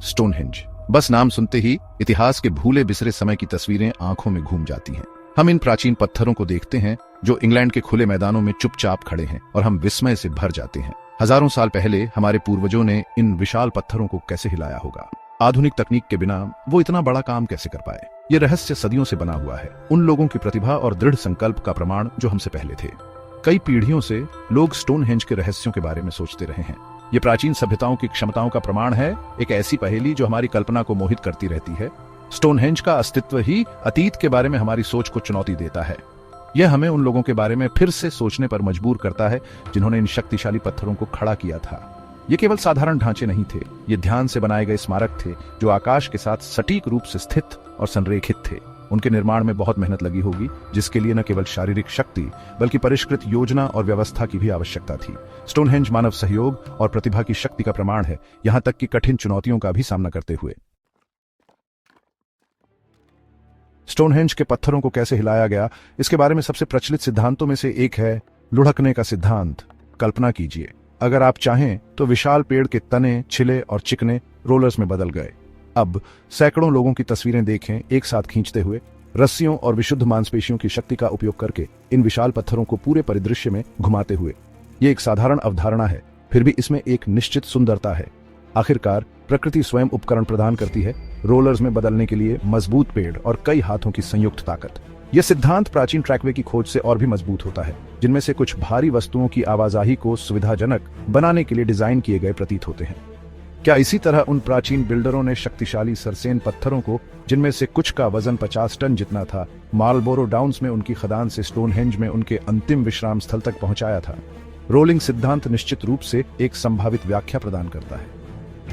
Stonehenge. बस नाम सुनते ही इतिहास के भूले बिसरे समय की तस्वीरें आंखों में घूम जाती हैं। हम इन प्राचीन पत्थरों को देखते हैं जो इंग्लैंड के खुले मैदानों में चुपचाप खड़े हैं और हम विस्मय से भर जाते हैं। हजारों साल पहले हमारे पूर्वजों ने इन विशाल पत्थरों को कैसे हिलाया होगा। आधुनिक तकनीक के बिना वो इतना बड़ा काम कैसे कर पाए। ये रहस्य सदियों से बना हुआ है, उन लोगों की प्रतिभा और दृढ़ संकल्प का प्रमाण जो हमसे पहले थे। कई पीढ़ियों से लोग स्टोनहेंज के रहस्यों के बारे में सोचते रहे हैं। ये प्राचीन सभ्यताओं की क्षमताओं का प्रमाण है, एक ऐसी पहेली जो हमारी कल्पना को मोहित करती रहती है। स्टोनहेंज का अस्तित्व ही अतीत के बारे में हमारी सोच को चुनौती देता है। यह हमें उन लोगों के बारे में फिर से सोचने पर मजबूर करता है जिन्होंने इन शक्तिशाली पत्थरों को खड़ा किया था। ये केवल साधारण ढांचे नहीं थे, ये ध्यान से बनाए गए स्मारक थे जो आकाश के साथ सटीक रूप से स्थित और संरेखित थे। उनके निर्माण में बहुत मेहनत लगी होगी, जिसके लिए न केवल शारीरिक शक्ति बल्कि परिष्कृत योजना और व्यवस्था की भी आवश्यकता थी। स्टोनहेंज मानव सहयोग और प्रतिभा की शक्ति का प्रमाण है, यहां तक कि कठिन चुनौतियों का भी सामना करते हुए। स्टोनहेंज के पत्थरों को कैसे हिलाया गया, इसके बारे में सबसे प्रचलित सिद्धांतों में से एक है लुढ़कने का सिद्धांत। कल्पना कीजिए, अगर आप चाहें तो विशाल पेड़ के तने, छिले और चिकने रोलर्स में बदल गए। अब सैकड़ों लोगों की तस्वीरें देखें, एक साथ खींचते हुए, रस्सियों और विशुद्ध मांसपेशियों की शक्ति का उपयोग करके इन विशाल पत्थरों को पूरे परिदृश्य में घुमाते हुए। ये एक साधारण अवधारणा है, फिर भी इसमें एक निश्चित सुंदरता है। आखिरकार प्रकृति स्वयं उपकरण प्रदान करती है, रोलर्स में बदलने के लिए मजबूत पेड़ और कई हाथों की संयुक्त ताकत। यह सिद्धांत प्राचीन ट्रैकवे की खोज से और भी मजबूत होता है, जिनमें से कुछ भारी वस्तुओं की आवाजाही को सुविधाजनक बनाने के लिए डिजाइन किए गए प्रतीत होते हैं। क्या इसी तरह उन प्राचीन बिल्डरों ने शक्तिशाली सरसेन पत्थरों को, जिनमें से कुछ का वजन 50 टन जितना था, मार्लबोरो डाउन्स में उनकी खदान से स्टोनहेंज में उनके अंतिम विश्राम स्थल तक पहुंचाया था? रोलिंग सिद्धांत निश्चित रूप से एक संभावित व्याख्या प्रदान करता है।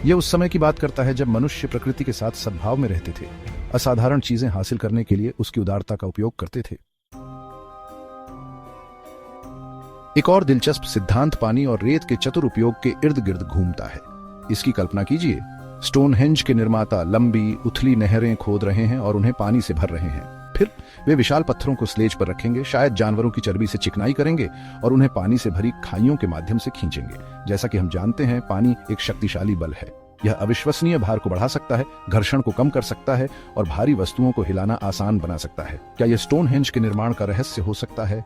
यह उस समय की बात करता है जब मनुष्य प्रकृति के साथ सद्भाव में रहते थे, असाधारण चीजें हासिल करने के लिए उसकी उदारता का उपयोग करते थे। एक और दिलचस्प सिद्धांत पानी और रेत के चतुर उपयोग के इर्द गिर्द घूमता है। इसकी कल्पना कीजिए, स्टोनहेंज के निर्माता लंबी उथली नहरें खोद रहे हैं और उन्हें पानी से भर रहे हैं। फिर वे विशाल पत्थरों को स्लेज पर रखेंगे, शायद जानवरों की चर्बी से चिकनाई करेंगे और उन्हें पानी से भरी खाइयों के माध्यम से खींचेंगे। जैसा कि हम जानते हैं, पानी एक शक्तिशाली बल है। यह अविश्वसनीय भार को बढ़ा सकता है, घर्षण को कम कर सकता है और भारी वस्तुओं को हिलाना आसान बना सकता है। क्या यह स्टोनहेंज के निर्माण का रहस्य हो सकता है?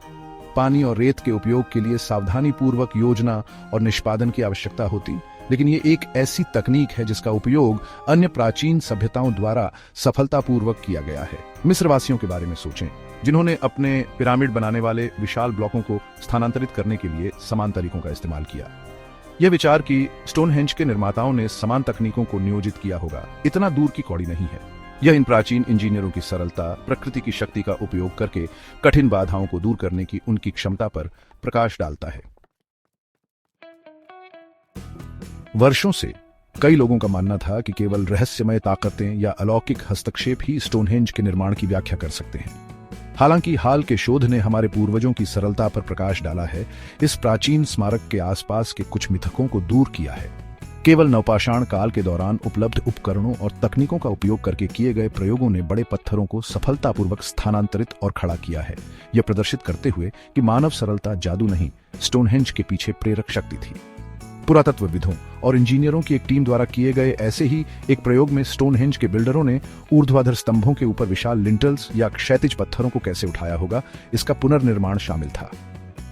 पानी और रेत के उपयोग के लिए सावधानी पूर्वक योजना और निष्पादन की आवश्यकता होती, लेकिन ये एक ऐसी तकनीक है जिसका उपयोग अन्य प्राचीन सभ्यताओं द्वारा सफलतापूर्वक किया गया है। मिस्रवासियों के बारे में सोचें, जिन्होंने अपने पिरामिड बनाने वाले विशाल ब्लॉकों को स्थानांतरित करने के लिए समान तरीकों का इस्तेमाल किया। यह विचार कि स्टोनहेंज के निर्माताओं ने समान तकनीकों को नियोजित किया होगा, इतना दूर की कौड़ी नहीं है। यह इन प्राचीन इंजीनियरों की सरलता, प्रकृति की शक्ति का उपयोग करके कठिन बाधाओं को दूर करने की उनकी क्षमता पर प्रकाश डालता है। वर्षों से कई लोगों का मानना था कि केवल रहस्यमय ताकतें या अलौकिक हस्तक्षेप ही स्टोनहेंज के निर्माण की व्याख्या कर सकते हैं। हालांकि हाल के शोध ने हमारे पूर्वजों की सरलता पर प्रकाश डाला है, इस प्राचीन स्मारक के आसपास के कुछ मिथकों को दूर किया है। केवल नवपाषाण काल के दौरान उपलब्ध उपकरणों और तकनीकों का उपयोग करके किए गए प्रयोगों ने बड़े पत्थरों को सफलतापूर्वक स्थानांतरित और खड़ा किया है, यह प्रदर्शित करते हुए कि मानव सरलता जादू नहीं, स्टोनहेंज के पीछे प्रेरक शक्ति थी। पुरातत्वविदों और इंजीनियरों की एक टीम द्वारा किए गए ऐसे ही एक प्रयोग में स्टोनहेंज के बिल्डरों ने ऊर्ध्वाधर स्तंभों के ऊपर विशाल लिंटल्स या क्षैतिज पत्थरों को कैसे उठाया होगा, इसका पुनर्निर्माण शामिल था।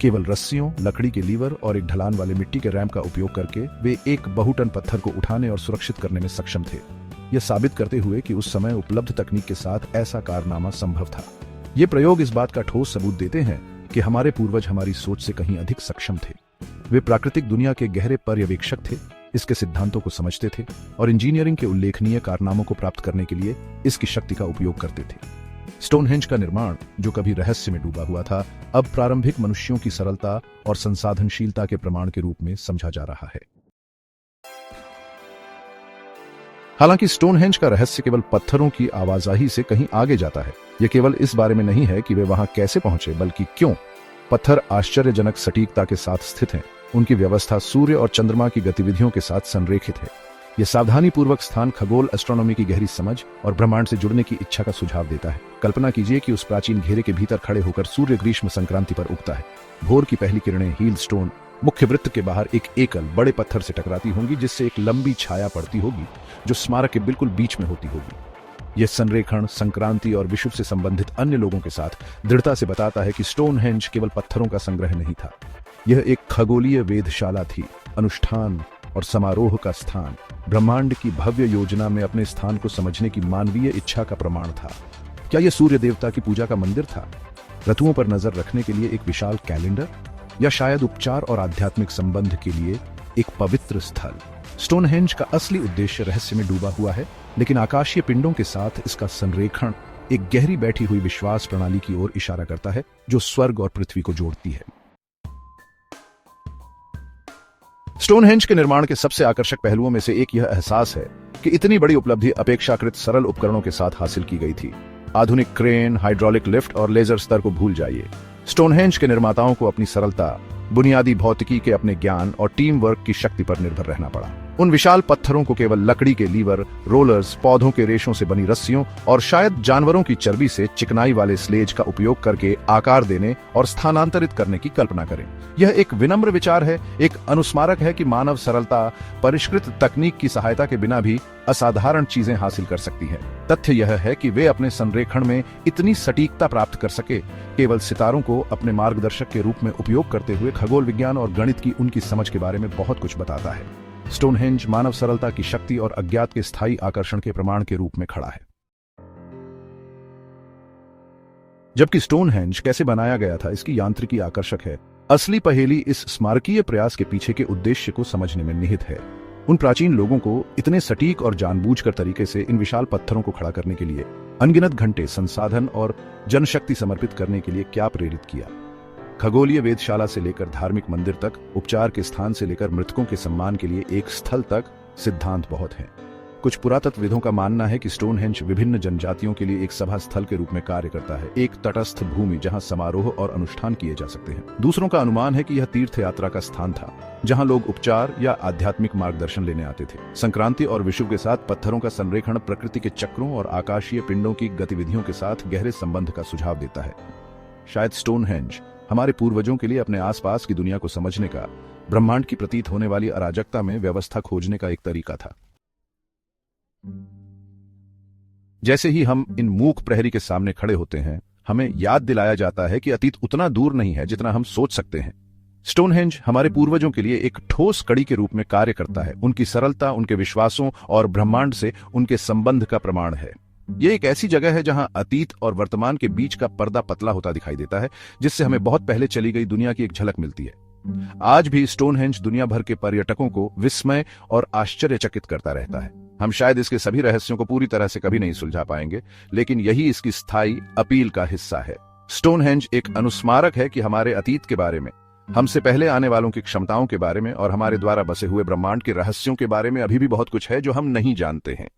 केवल रस्सियों, लकड़ी के लीवर और एक ढलान वाले मिट्टी के रैंप का उपयोग करके वे एक बहुटन पत्थर को उठाने और सुरक्षित करने में सक्षम थे, यह साबित करते हुए कि उस समय उपलब्ध तकनीक के साथ ऐसा कारनामा संभव था। ये प्रयोग इस बात का ठोस सबूत देते हैं कि हमारे पूर्वज हमारी सोच से कहीं अधिक सक्षम थे। वे प्राकृतिक दुनिया के गहरे पर्यवेक्षक थे, इसके सिद्धांतों को समझते थे और इंजीनियरिंग के उल्लेखनीय कारनामों को प्राप्त करने के लिए इसकी शक्ति का उपयोग करते थे। स्टोनहेंज का निर्माण, जो कभी रहस्य में डूबा हुआ था, अब प्रारंभिक मनुष्यों की सरलता और संसाधनशीलता के प्रमाण के रूप में समझा जा रहा है। हालांकि स्टोनहेंज का रहस्य केवल पत्थरों की आवाजाही से कहीं आगे जाता है। यह केवल इस बारे में नहीं है कि वे वहां कैसे पहुंचे, बल्कि क्यों। पत्थर आश्चर्यजनक सटीकता के साथ स्थित हैं, उनकी व्यवस्था सूर्य और चंद्रमा की गतिविधियों के साथ संरेखित है। यह सावधानी पूर्वक स्थान खगोल एस्ट्रोनॉमी की गहरी समझ और ब्रह्मांड से जुड़ने की इच्छा का सुझाव देता है। कल्पना कीजिए कि उस प्राचीन घेरे के भीतर खड़े होकर सूर्य ग्रीष्म संक्रांति पर उगता है। भोर की पहली किरणें हील स्टोन मुख्य वृत्त के बाहर एक एकल बड़े पत्थर से टकराती होंगी, जिससे एक लंबी छाया पड़ती होगी जो स्मारक के बिल्कुल बीच में होती होगी। यह संरेखण संक्रांति और विषुव से संबंधित अन्य लोगों के साथ दृढ़ता से बताता है कि स्टोनहेंज केवल पत्थरों का संग्रह नहीं था, यह एक खगोलीय वेधशाला थी, अनुष्ठान और समारोह का स्थान, ब्रह्मांड की भव्य योजना में अपने स्थान को समझने की मानवीय इच्छा का प्रमाण था। क्या यह सूर्य देवता की पूजा का मंदिर था, ऋतुओं पर नजर रखने के लिए एक विशाल कैलेंडर, या शायद उपचार और आध्यात्मिक संबंध के लिए एक पवित्र स्थल? स्टोनहेंज का असली उद्देश्य रहस्य में डूबा हुआ है, लेकिन आकाशीय पिंडों के साथ इसका संरेखण एक गहरी बैठी हुई विश्वास प्रणाली की ओर इशारा करता है जो स्वर्ग और पृथ्वी को जोड़ती है। स्टोनहेंज के निर्माण के सबसे आकर्षक पहलुओं में से एक यह एहसास है कि इतनी बड़ी उपलब्धि अपेक्षाकृत सरल उपकरणों के साथ हासिल की गई थी। आधुनिक क्रेन, हाइड्रोलिक लिफ्ट और लेजर स्तर को भूल जाइए। स्टोनहेंज के निर्माताओं को अपनी सरलता, बुनियादी भौतिकी के अपने ज्ञान और टीम वर्क की शक्ति पर निर्भर रहना पड़ा। उन विशाल पत्थरों को केवल लकड़ी के लीवर, रोलर्स, पौधों के रेशों से बनी रस्सियों और शायद जानवरों की चर्बी से चिकनाई वाले स्लेज का उपयोग करके आकार देने और स्थानांतरित करने की कल्पना करें। यह एक विनम्र विचार है, एक अनुस्मारक है कि मानव सरलता परिष्कृत तकनीक की सहायता के बिना भी असाधारण चीजें हासिल कर सकती है। तथ्य यह है कि वे अपने संरेखण में इतनी सटीकता प्राप्त कर सके, केवल सितारों को अपने मार्गदर्शक के रूप में उपयोग करते हुए खगोल विज्ञान और गणित की उनकी समझ के बारे में बहुत कुछ बताता है। स्टोनहेंज मानव सरलता की शक्ति और अज्ञात के स्थायी आकर्षण के प्रमाण के रूप में खड़ा है। जबकि स्टोनहेंज कैसे बनाया गया था, इसकी यांत्रिकी आकर्षक है, असली पहेली इस स्मारकीय प्रयास के पीछे के उद्देश्य को समझने में निहित है। उन प्राचीन लोगों को इतने सटीक और जानबूझकर तरीके से इन विशाल पत्थरों को खड़ा करने के लिए अनगिनत घंटे, संसाधन और जनशक्ति समर्पित करने के लिए क्या प्रेरित किया? खगोलीय वेधशाला से लेकर धार्मिक मंदिर तक, उपचार के स्थान से लेकर मृतकों के सम्मान के लिए एक स्थल तक, सिद्धांत बहुत हैं। कुछ पुरातत्वविदों का मानना है कि स्टोनहेंज विभिन्न जनजातियों के लिए एक सभा स्थल के रूप में कार्य करता है, एक तटस्थ भूमि जहां समारोह और अनुष्ठान किए जा सकते हैं। दूसरों का अनुमान है कि यह तीर्थ यात्रा का स्थान था, जहां लोग उपचार या आध्यात्मिक मार्गदर्शन लेने आते थे। संक्रांति और विषुव के साथ पत्थरों का संरेखण प्रकृति के चक्रों और आकाशीय पिंडों की गतिविधियों के साथ गहरे संबंध का सुझाव देता है। शायद स्टोनहेंज हमारे पूर्वजों के लिए अपने आसपास की दुनिया को समझने का, ब्रह्मांड की प्रतीत होने वाली अराजकता में व्यवस्था खोजने का एक तरीका था। जैसे ही हम इन मूक प्रहरी के सामने खड़े होते हैं, हमें याद दिलाया जाता है कि अतीत उतना दूर नहीं है जितना हम सोच सकते हैं। स्टोनहेंज हमारे पूर्वजों के लिए एक ठोस कड़ी के रूप में कार्य करता है, उनकी सरलता, उनके विश्वासों और ब्रह्मांड से उनके संबंध का प्रमाण है। यह एक ऐसी जगह है जहां अतीत और वर्तमान के बीच का पर्दा पतला होता दिखाई देता है, जिससे हमें बहुत पहले चली गई दुनिया की एक झलक मिलती है। आज भी स्टोनहेंज दुनिया भर के पर्यटकों को विस्मय और आश्चर्यचकित करता रहता है। हम शायद इसके सभी रहस्यों को पूरी तरह से कभी नहीं सुलझा पाएंगे, लेकिन यही इसकी स्थायी अपील का हिस्सा है। स्टोनहेंज एक अनुस्मारक है कि हमारे अतीत के बारे में, हमसे पहले आने वालों की क्षमताओं के बारे में और हमारे द्वारा बसे हुए ब्रह्मांड के रहस्यों के बारे में अभी भी बहुत कुछ है जो हम नहीं जानते हैं।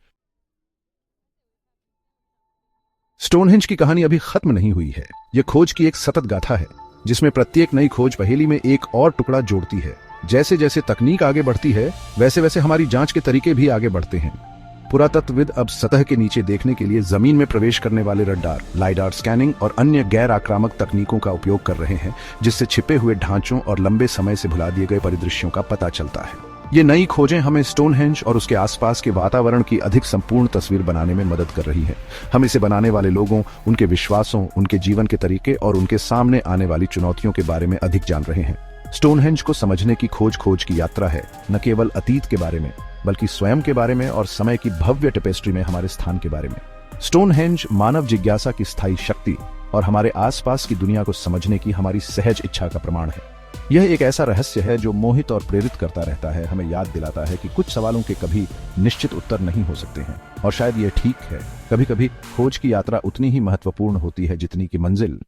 स्टोनहेंज की कहानी अभी खत्म नहीं हुई है। यह खोज की एक सतत गाथा है, जिसमें प्रत्येक नई खोज पहेली में एक और टुकड़ा जोड़ती है। जैसे जैसे तकनीक आगे बढ़ती है, वैसे वैसे हमारी जांच के तरीके भी आगे बढ़ते हैं। पुरातत्वविद अब सतह के नीचे देखने के लिए जमीन में प्रवेश करने वाले रडार, लाइडार स्कैनिंग और अन्य गैर आक्रामक तकनीकों का उपयोग कर रहे हैं, जिससे छिपे हुए ढांचों और लंबे समय से भुला दिए गए परिदृश्यों का पता चलता है। ये नई खोजें हमें स्टोनहेंज और उसके आसपास के वातावरण की अधिक संपूर्ण तस्वीर बनाने में मदद कर रही है। हम इसे बनाने वाले लोगों, उनके विश्वासों, उनके जीवन के तरीके और उनके सामने आने वाली चुनौतियों के बारे में अधिक जान रहे हैं। स्टोनहेंज को समझने की खोज की यात्रा है, न केवल अतीत के बारे में, बल्कि स्वयं के बारे में और समय की भव्य टेपेस्ट्री में हमारे स्थान के बारे में। स्टोनहेंज मानव जिज्ञासा की स्थायी शक्ति और हमारे आसपास की दुनिया को समझने की हमारी सहज इच्छा का प्रमाण है। यह एक ऐसा रहस्य है जो मोहित और प्रेरित करता रहता है, हमें याद दिलाता है कि कुछ सवालों के कभी निश्चित उत्तर नहीं हो सकते हैं, और शायद यह ठीक है। कभी कभी खोज की यात्रा उतनी ही महत्वपूर्ण होती है जितनी कि मंजिल।